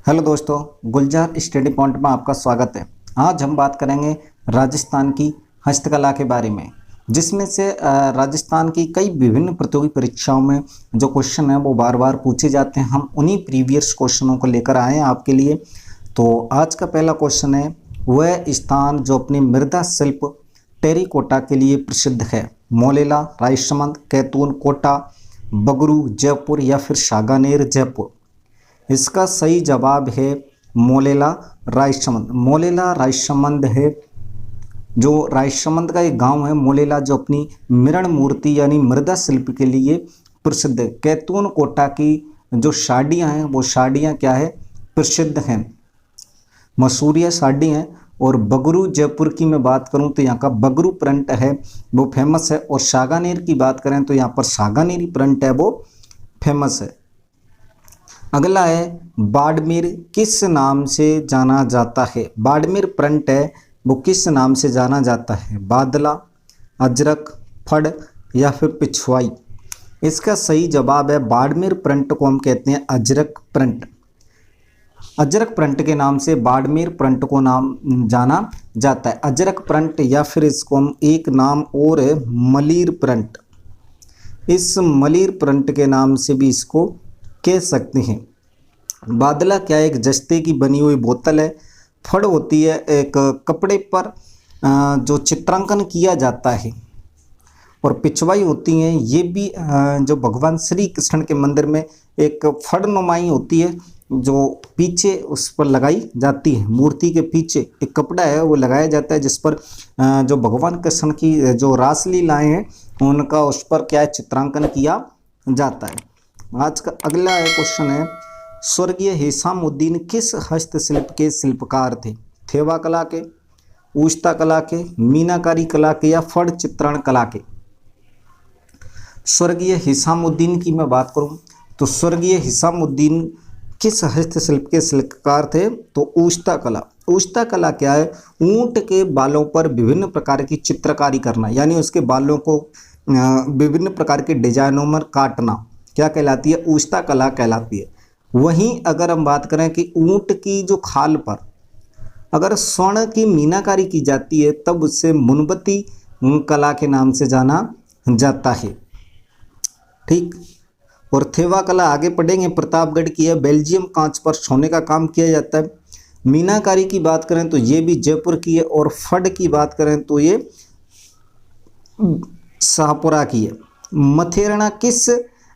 Hello दोस्तों, गुलजार study point में आपका स्वागत है। आज हम बात करेंगे राजस्थान की हस्तकला के बारे में, जिसमें से राजस्थान की कई विभिन्न प्रतियोगी परीक्षाओं में जो क्वेश्चन है वो बार बार पूछे जाते हैं। हम उन्हीं प्रीवियस क्वेश्चनों को लेकर आए हैं आपके लिए। तो आज का पहला क्वेश्चन है, वह स्थान जो अपनी मृदा शिल्प टेरिकोटा के लिए प्रसिद्ध है? मोलेला, रायसमंद, कैथून, कोटा, बगरू जयपुर या फिर सागानेर जयपुर। इसका सही जवाब है मोलेला रायसमंद। मोलेला रायसमंद है, जो रायसमंद का एक गांव है मोलेला, जो अपनी मिरण मूर्ति यानी मृदा शिल्प के लिए प्रसिद्ध है। कैथून कोटा की जो साड़ियाँ हैं वो साड़ियाँ क्या है, प्रसिद्ध हैं, मसूरिया साड़ी हैं। और बगरू जयपुर की मैं बात करूं तो यहाँ का बगरू प्रिंट है वो फेमस है। और सागानेर की बात करें तो यहाँ पर सागानेरी प्रिंट है वो फेमस है। अगला है, बाड़मेर किस नाम से जाना जाता है? बाड़मेर प्रिंट है वो किस नाम से जाना जाता है? बादला, अजरक, फड़ या फिर पिछवाई। इसका सही जवाब है बाड़मेर प्रिंट को हम कहते हैं अजरक प्रिंट। अजरक प्रिंट के नाम से बाड़मेर प्रिंट को नाम जाना जाता है, अजरक प्रिंट, या फिर इसको हम एक नाम और है मलीर प्रिंट। इस मलीर प्रिंट के नाम से भी इसको कह सकते हैं। बादला क्या है, एक जस्ते की बनी हुई बोतल है। फड़ होती है एक कपड़े पर जो चित्रांकन किया जाता है। और पिछवाई होती हैं ये भी जो भगवान श्री कृष्ण के मंदिर में एक फड़ नुमाई होती है जो पीछे उस पर लगाई जाती है। मूर्ति के पीछे एक कपड़ा है वो लगाया जाता है जिस पर जो भगवान कृष्ण की जो रासलीलाएँ हैं उनका उस पर क्या है, चित्रांकन किया जाता है। आज का अगला क्वेश्चन है, स्वर्गीय हिसामुद्दीन किस हस्तशिल्प के शिल्पकार थे? थेवा कला के, ऊष्ता कला के, मीनाकारी कला के या फड़ चित्रण कला के। स्वर्गीय हिसामुद्दीन की मैं बात करूं तो स्वर्गीय हिसामुद्दीन किस हस्तशिल्प के शिल्पकार थे? तो ऊष्ता कला। ऊष्ता कला क्या है, ऊंट के बालों पर विभिन्न प्रकार की चित्रकारी करना, यानी उसके बालों को विभिन्न प्रकार के डिजाइनों में काटना क्या कहलाती है? ऊष्ता कला कहलाती है। वहीं अगर हम बात करें कि ऊंट की जो खाल पर अगर स्वर्ण की मीनाकारी की जाती है तब उससे मुनबती कला के नाम से जाना जाता है। ठीक। और थेवा कला आगे पढ़ेंगे, प्रतापगढ़ की है, बेल्जियम कांच पर सोने का काम किया जाता है। मीनाकारी की बात करें तो ये भी जयपुर की है। और फड़ की बात करें तो ये शाहपुरा की है। मथेरना किस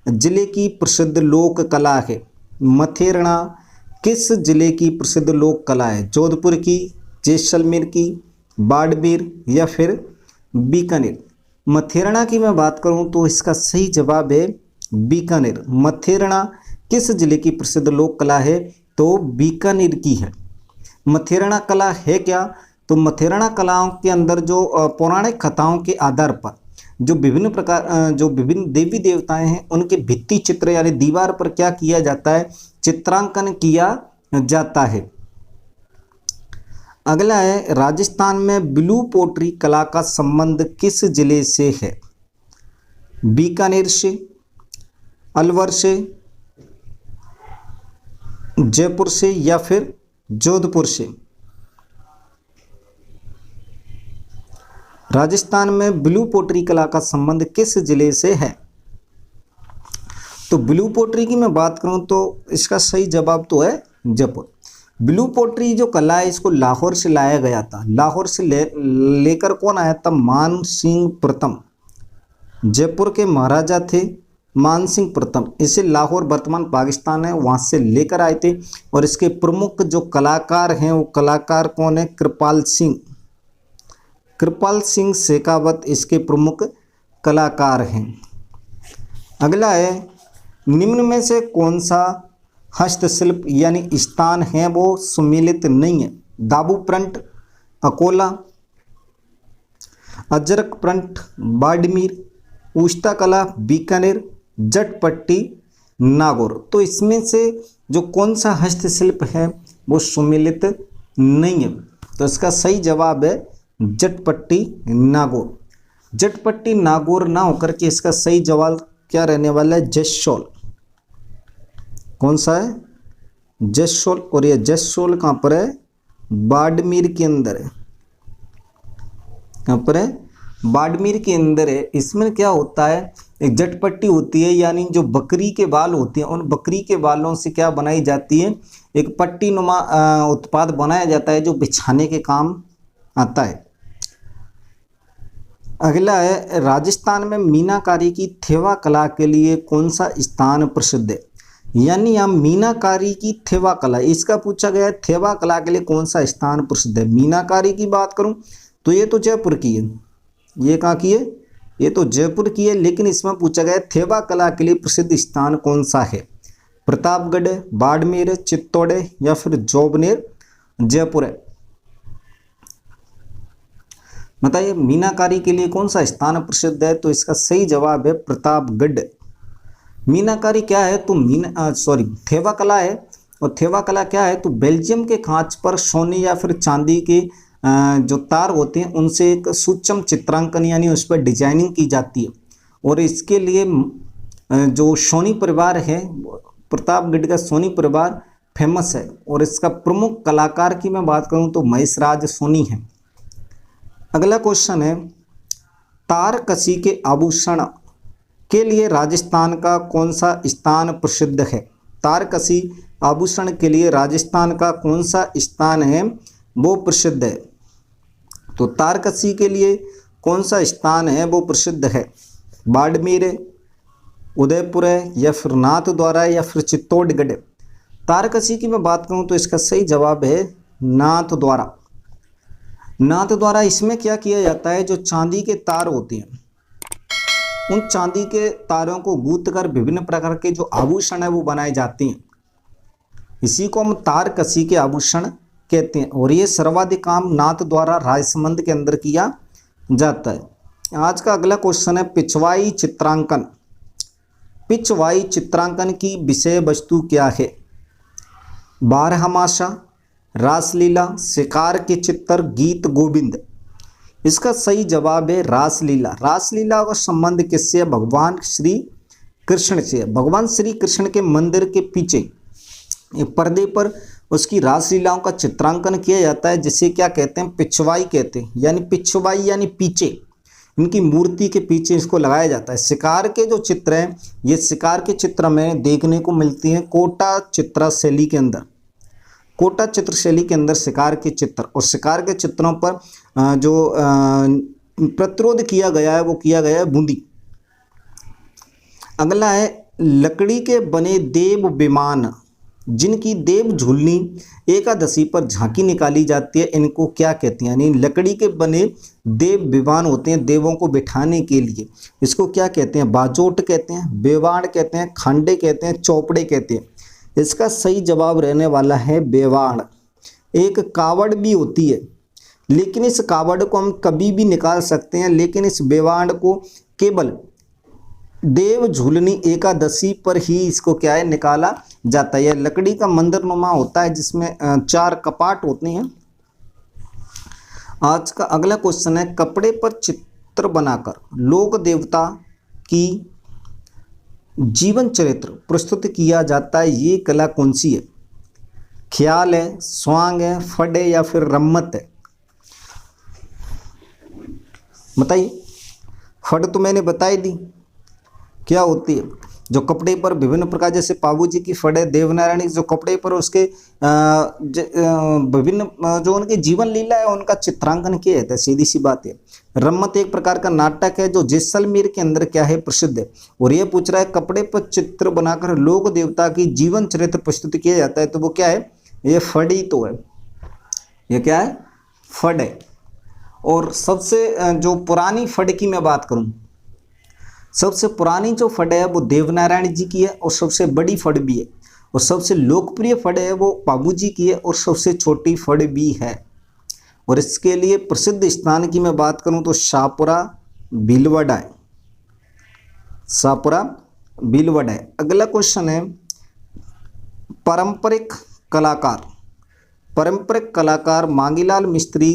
जिले की प्रसिद्ध लोक कला है? मथेरना किस जिले की प्रसिद्ध लोक कला है? जोधपुर की, जैसलमेर की, बाड़मेर या फिर बीकानेर। मथेरना की मैं बात करूं तो इसका सही जवाब है बीकानेर। मथेरना किस जिले की प्रसिद्ध लोक कला है? तो बीकानेर की है। मथेरना कला है क्या? तो मथेरना कलाओं के अंदर जो पौराणिक कथाओं के आधार पर जो विभिन्न देवी देवताएं हैं उनके भित्ति चित्र यानी दीवार पर क्या किया जाता है? चित्रांकन किया जाता है। अगला है, राजस्थान में ब्लू पोट्री कला का संबंध किस जिले से है? बीकानेर से, अलवर से, जयपुर से या फिर जोधपुर से। राजस्थान में ब्लू पोट्री कला का संबंध किस जिले से है? तो ब्लू पोट्री की मैं बात करूं तो इसका सही जवाब तो है जयपुर। ब्लू पोट्री जो कला है इसको लाहौर से लाया गया था। लाहौर से लेकर कौन आया था? मान सिंह प्रथम। जयपुर के महाराजा थे मान सिंह प्रथम। इसे लाहौर वर्तमान पाकिस्तान है वहां से लेकर आए थे। और इसके प्रमुख जो कलाकार हैं वो कलाकार कौन है? कृपाल सिंह। कृपाल सिंह शेखावत इसके प्रमुख कलाकार हैं। अगला है, निम्न में से कौन सा हस्तशिल्प यानी स्थान है वो सुमेलित नहीं है? दाबू प्रिंट, अकोला, अजरक प्रिंट, बाड़मेर, ऊष्ता कला, बीकानेर, जटपट्टी, नागौर। तो इसमें से जो कौन सा हस्तशिल्प है वो सुमेलित नहीं है? तो इसका सही जवाब है जटपट्टी नागौर। जटपट्टी नागौर ना होकर के इसका सही जवाब क्या रहने वाला है? जसोल। कौन सा है? जसोल, और ये जसोल कहाँ पर है? बाड़मेर के अंदर है। कहाँ पर है? बाड़मेर के अंदर है। इसमें क्या होता है, एक जटपट्टी होती है, यानी जो बकरी के बाल होते हैं, उन बकरी के बालों से क्या बनाई जाती है, एक पट्टी नुमा उत्पाद बनाया जाता है जो बिछाने के काम आता है। अगला है, राजस्थान में मीनाकारी की थेवा कला के लिए कौन सा स्थान प्रसिद्ध है? यानी यहाँ मीनाकारी की थेवा कला, इसका पूछा गया है थेवा कला के लिए कौन सा स्थान प्रसिद्ध है। मीनाकारी की बात करूं तो ये तो जयपुर की है। ये कहाँ की है? ये तो जयपुर की है, लेकिन इसमें पूछा गया है थेवा कला के लिए प्रसिद्ध स्थान कौन सा है? प्रतापगढ़, बाड़मेर, चित्तौड़ या फिर जोबनेर, जयपुर है। बताइए मीनाकारी के लिए कौन सा स्थान प्रसिद्ध है? तो इसका सही जवाब है प्रतापगढ़। मीनाकारी क्या है? तो थेवा कला है। और थेवा कला क्या है? तो बेल्जियम के खांच पर सोने या फिर चांदी के जो तार होते हैं उनसे एक सूक्ष्म चित्रांकन यानी उस पर डिजाइनिंग की जाती है। और इसके लिए जो सोनी परिवार है, प्रतापगढ़ का सोनी परिवार फेमस है। और इसका प्रमुख कलाकार की मैं बात करूं तो महेशराज सोनी है। अगला क्वेश्चन है, तारकसी के आभूषण के लिए राजस्थान का कौन सा स्थान प्रसिद्ध है? तारकसी आभूषण के लिए राजस्थान का कौन सा स्थान है वो प्रसिद्ध है? तो तारकसी के लिए कौन सा स्थान है वो प्रसिद्ध है? बाड़मेर, उदयपुर है या फिर नाथद्वारा या फिर चित्तौड़गढ़। तारकसी की मैं बात करूं तो इसका सही जवाब है नाथद्वारा। नाथद्वारा इसमें क्या किया जाता है, जो चांदी के तार होते हैं उन चांदी के तारों को गूंथ कर विभिन्न प्रकार के जो आभूषण है वो बनाए जाते हैं। इसी को हम तारकसी के आभूषण कहते हैं। और ये सर्वाधिक काम नाथद्वारा राजसमंद के अंदर किया जाता है। आज का अगला क्वेश्चन है, पिछवाई चित्रांकन। पिछवाई चित्रांकन की विषय वस्तु क्या है? बारहमासा, रासलीला, शिकार के चित्र, गीत गोविंद। इसका सही जवाब है रासलीला। रासलीला का संबंध किससे है? भगवान श्री कृष्ण से। भगवान श्री कृष्ण के मंदिर के पीछे एक पर्दे पर उसकी रासलीलाओं का चित्रांकन किया जाता है, जिसे क्या कहते हैं? पिछवाई कहते हैं। यानी पिछवाई यानी पीछे, इनकी मूर्ति के पीछे इसको लगाया जाता है। शिकार के जो चित्र हैं, ये शिकार के चित्र में देखने को मिलती हैं कोटा चित्र शैली के अंदर। कोटा चित्र शैली के अंदर शिकार के चित्र, और शिकार के चित्रों पर जो प्रतिरोध किया गया है वो किया गया है बूंदी। अगला है, लकड़ी के बने देव विमान जिनकी देव झूलनी एकादशी पर झांकी निकाली जाती है, इनको क्या कहते हैं? यानी लकड़ी के बने देव विमान होते हैं देवों को बिठाने के लिए, इसको क्या कहते हैं? बाजोट कहते हैं, बेवाड़ कहते हैं, खांडे कहते हैं, चौपड़े कहते हैं। इसका सही जवाब रहने वाला है बेवाड़। एक कावड़ भी होती है, लेकिन इस कावड़ को हम कभी भी निकाल सकते हैं, लेकिन इस बेवाड़ को केवल देव झूलनी एकादशी पर ही इसको क्या है? निकाला जाता है। यह लकड़ी का मंदिरनुमा होता है जिसमें 4 कपाट होते हैं। आज का अगला क्वेश्चन है, कपड़े पर चित्र बनाकर लोक देवता की जीवन चरित्र प्रस्तुत किया जाता है, ये कला कौन सी है? ख्याल है, स्वांग है, फड़ है या फिर रम्मत है? बताइए। फड़ तो मैंने बताई दी क्या होती है, जो कपड़े पर विभिन्न प्रकार, जैसे पाबू जी की फड़ है, देवनारायणी जो कपड़े पर उसके विभिन्न जो उनकी जीवन लीला है उनका चित्रांकन किया जाता है, सीधी सी बात है। रम्मत एक प्रकार का नाटक है जो जैसलमेर के अंदर क्या है? प्रसिद्ध है। और ये पूछ रहा है, कपड़े पर चित्र बनाकर लोक देवता की जीवन चरित्र प्रस्तुत किया जाता है, तो वो क्या है? ये फड़ ही तो है। ये क्या है? फड़ है। और सबसे जो पुरानी फड़ की मैं बात करूं, सबसे पुरानी जो फड़ है वो देवनारायण जी की है और सबसे बड़ी फड़ भी है। और सबसे लोकप्रिय फड़ है वो पाबू जी की है और सबसे छोटी फड़ भी है। और इसके लिए प्रसिद्ध स्थान की मैं बात करूं तो शाहपुरा भीलवाड़ा है। शाहपुरा भीलवाड़ा है। अगला क्वेश्चन है, पारंपरिक कलाकार। पारंपरिक कलाकार मांगीलाल मिस्त्री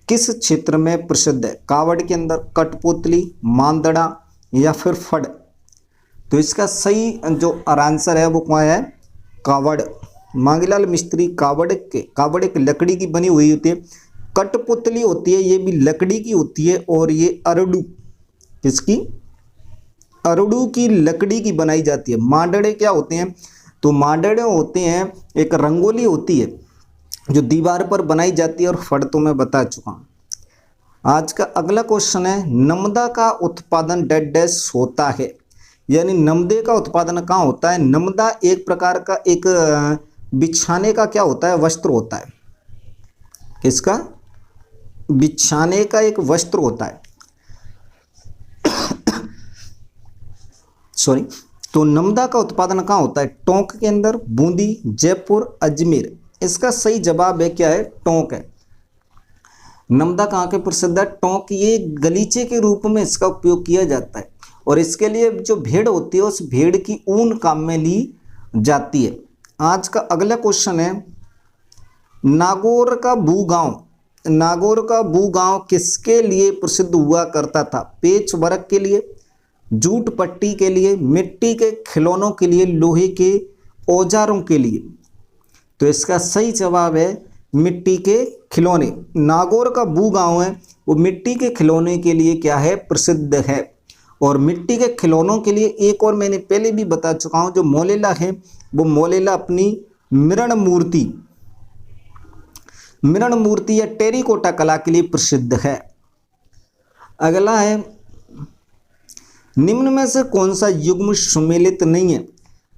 किस क्षेत्र में प्रसिद्ध है? कावड़ के अंदर, कठपुतली, मांदड़ा या फिर फड़? तो इसका सही जो आंसर है वो कौन है? कावड़। मांगीलाल मिस्त्री कावड़ एक लकड़ी की बनी हुई होती है। कठपुतली होती है, ये भी लकड़ी की होती है। और ये अरडू, किसकी? अरडू की लकड़ी की बनाई जाती है। मांडड़े क्या होते हैं? तो मांडड़े होते हैं एक रंगोली होती है जो दीवार पर बनाई जाती है, और फड़ तो मैं बता चुका हूँ। आज का अगला क्वेश्चन है, नमदा का उत्पादन डैश डैश होता है, यानी नमदे का उत्पादन कहाँ होता है? नमदा एक प्रकार का एक बिछाने का क्या होता है? वस्त्र होता है। किसका? बिछाने का एक वस्त्र होता है। सॉरी। तो नमदा का उत्पादन कहाँ होता है? टोंक के अंदर, बूंदी, जयपुर, अजमेर। इसका सही जवाब है क्या है? टोंक है। नमदा कहाँ के प्रसिद्ध है? टोंक। ये गलीचे के रूप में इसका उपयोग किया जाता है, और इसके लिए जो भेड़ होती है उस भेड़ की ऊन काम में ली जाती है। आज का अगला क्वेश्चन है, नागौर का भूगांव, नागौर का भूगांव किसके लिए प्रसिद्ध हुआ करता था? पेच वर्क के लिए, जूट पट्टी के लिए, मिट्टी के खिलौनों के लिए, लोहे के औजारों के लिए। तो इसका सही जवाब है मिट्टी के खिलौने। नागौर का भूगांव है वो मिट्टी के खिलौने के लिए क्या है? प्रसिद्ध है। और मिट्टी के खिलौनों के लिए एक और मैंने पहले भी बता चुका हूं, जो मोलेला है वो मोलेला अपनी मृण मूर्ति या टेरिकोटा कला के लिए प्रसिद्ध है। अगला है, निम्न में से कौन सा युग्म सुमेलित नहीं है?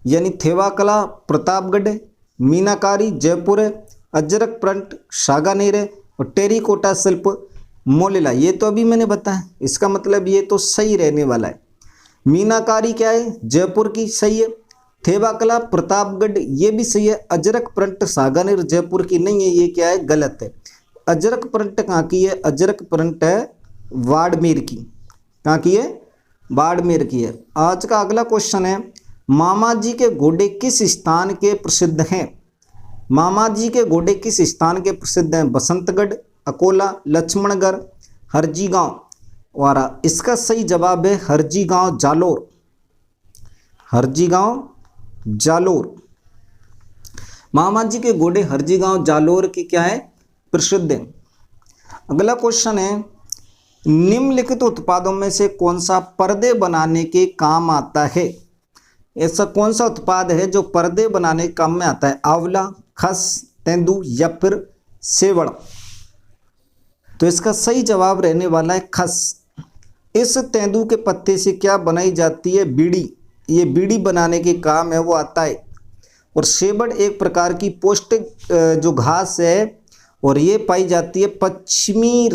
यानी थेवा कला प्रतापगढ़ है, मीनाकारी जयपुर है, अजरक प्रिंट सागानेर है, और टेरिकोटा शिल्प मोलेला। ये तो अभी मैंने बताया, इसका मतलब ये तो सही रहने वाला है। मीनाकारी क्या है? जयपुर की, सही है। थेवा कला प्रतापगढ़, ये भी सही है। अजरक प्रिंट सागानेर जयपुर की नहीं है, ये क्या है? गलत है। अजरक प्रिंट कहाँ की है? अजरक प्रिंट है बाड़मेर की। कहाँ की है? बाड़मेर की है। आज का अगला क्वेश्चन है, मामा जी के घोड़े किस स्थान के प्रसिद्ध हैं? मामा जी के घोड़े किस स्थान के प्रसिद्ध हैं? बसंतगढ़, अकोला, लक्ष्मणगढ़, हरजी गांव। वारा। इसका सही जवाब है हरजी गांव जालोर। हरजी गांव जालोर। मामा जी के घोड़े हरजी गांव जालोर की क्या है? प्रसिद्ध है। अगला क्वेश्चन है, निम्नलिखित उत्पादों में से कौन सा पर्दे बनाने के काम आता है? ऐसा कौन सा उत्पाद है जो पर्दे बनाने के काम में आता है? आंवला, खस, तेंदू या फिर सेवड़। तो इसका सही जवाब रहने वाला है खस। इस तेंदू के पत्ते से क्या बनाई जाती है? बीड़ी। ये बीड़ी बनाने के काम है वो आता है। और सेवड़ एक प्रकार की पौष्टिक जो घास है, और ये पाई जाती है पश्चिमी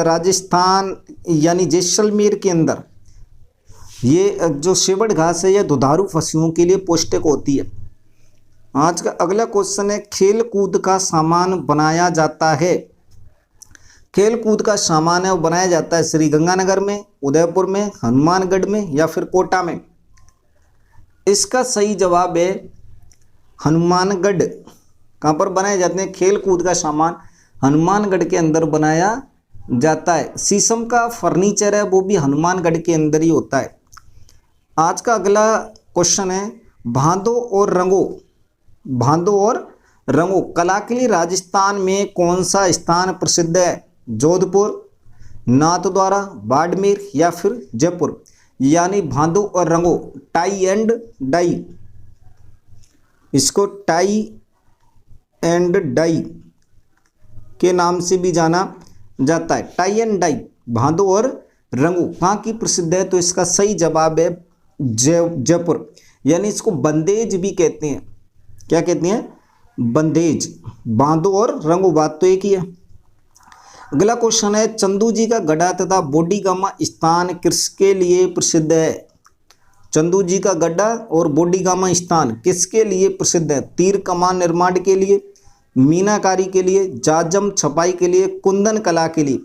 राजस्थान यानी जैसलमेर के अंदर। ये जो सेवड़ घास है, यह दुधारू पशुओं के लिए पौष्टिक होती है। आज का अगला क्वेश्चन है, खेल कूद का सामान बनाया जाता है। खेल कूद का सामान है वो बनाया जाता है श्री गंगानगर में, उदयपुर में, हनुमानगढ़ में या फिर कोटा में। इसका सही जवाब है हनुमानगढ़। कहाँ पर बनाए जाते हैं खेल कूद का सामान? हनुमानगढ़ के अंदर बनाया जाता है। शीशम का फर्नीचर है वो भी हनुमानगढ़ के अंदर ही होता है। आज का अगला क्वेश्चन है, भादों और रंगों कला के लिए राजस्थान में कौन सा स्थान प्रसिद्ध है? जोधपुर, नाथद्वारा, बाड़मेर या फिर जयपुर। यानी भादों और रंगों, टाई एंड डाई, इसको टाई एंड डाई के नाम से भी जाना जाता है। टाई एंड डाई, भादों और रंगों कहाँ की प्रसिद्ध है? तो इसका सही जवाब है जयपुर। यानी इसको बंदेज भी कहते हैं। क्या कहते हैं? बंदेज। बांधो और रंगो, बात तो एक ही है। अगला क्वेश्चन है, चंदू जी का गड्ढा तथा बोडीगामा स्थान किसके लिए प्रसिद्ध है? चंदू जी का गड्ढा और बोडीगामा स्थान किसके लिए प्रसिद्ध है? तीर कमान निर्माण के लिए, मीनाकारी के लिए, जाजम छपाई के लिए, कुंदन कला के लिए।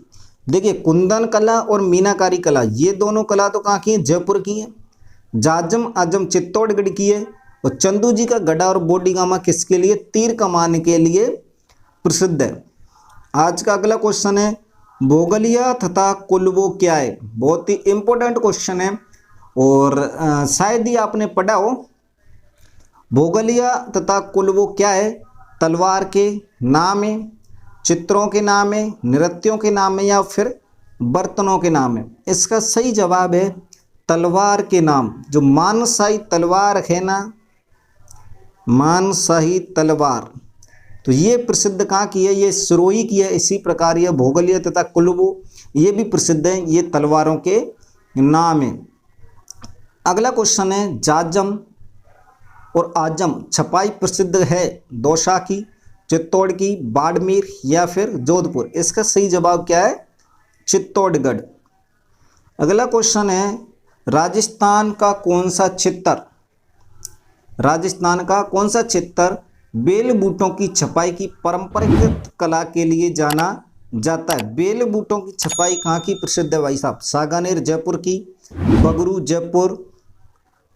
देखिए, कुंदन कला और मीनाकारी कला ये दोनों कला तो कहाँ की है? जयपुर की है। जाजम आजम चित्तौड़गढ़ की है। और चंदू जी का गड्ढा और बोडीगामा किसके लिए? तीर कमान के लिए प्रसिद्ध है। आज का अगला क्वेश्चन है, भोगलिया तथा कुल्बो क्या है? बहुत ही इंपॉर्टेंट क्वेश्चन है और शायद ही आपने पढ़ा हो, भोगलिया तथा कुल्बो क्या है? तलवार के नाम है, चित्रों के नाम है, नृत्यों के नाम है, या फिर बर्तनों के नाम है? इसका सही जवाब है तलवार के नाम। जो मानसाही तलवार है ना, मानसाही तलवार, तो ये प्रसिद्ध कहाँ की है? ये सिरोही की है। इसी प्रकार ये भोगलिया तथा कुल्बो ये भी प्रसिद्ध है, ये तलवारों के नाम है। अगला क्वेश्चन है, जाजम और आजम छपाई प्रसिद्ध है दौसा की, चित्तौड़ की, बाड़मेर या फिर जोधपुर? इसका सही जवाब क्या है? चित्तौड़गढ़। अगला क्वेश्चन है, राजस्थान का कौन सा चित्तर, राजस्थान का कौन सा चित्तर बेल बूटों की छपाई की परंपरागत कला के लिए जाना जाता है? बेल बूटों की छपाई कहाँ की प्रसिद्ध है भाई साहब? सागानेर जयपुर की, बगरू जयपुर,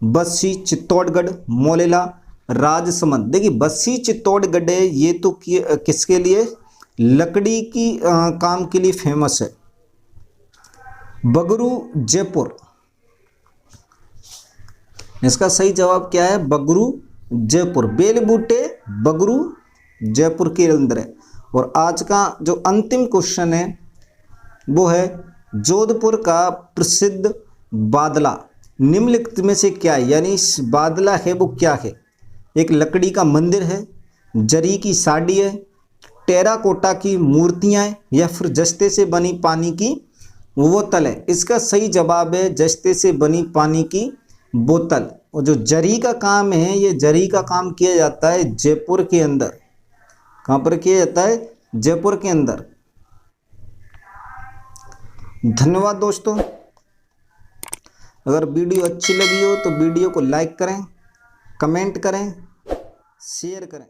बस्सी चित्तौड़गढ़, मोलेला राजसमंद? देखिए बस्सी चित्तौड़गढ़ है, ये तो किसके लिए? लकड़ी की काम के लिए फेमस है। बगरू जयपुर, इसका सही जवाब क्या है? बगरू जयपुर। बेल बूटे बगरू जयपुर के अंदर है। और आज का जो अंतिम क्वेश्चन है वो है, जोधपुर का प्रसिद्ध बादला निम्नलिखित में से क्या है? यानी इस बादला है वो क्या है? एक लकड़ी का मंदिर है, जरी की साड़ी है, टेराकोटा की मूर्तियां हैं, या फिर जस्ते से बनी पानी की बोतल है? इसका सही जवाब है जस्ते से बनी पानी की बोतल। और जो जरी का काम है, ये जरी का काम किया जाता है जयपुर के अंदर। कहाँ पर किया जाता है? जयपुर के अंदर। धन्यवाद दोस्तों। अगर वीडियो अच्छी लगी हो तो वीडियो को लाइक करें, कमेंट करें, शेयर करें।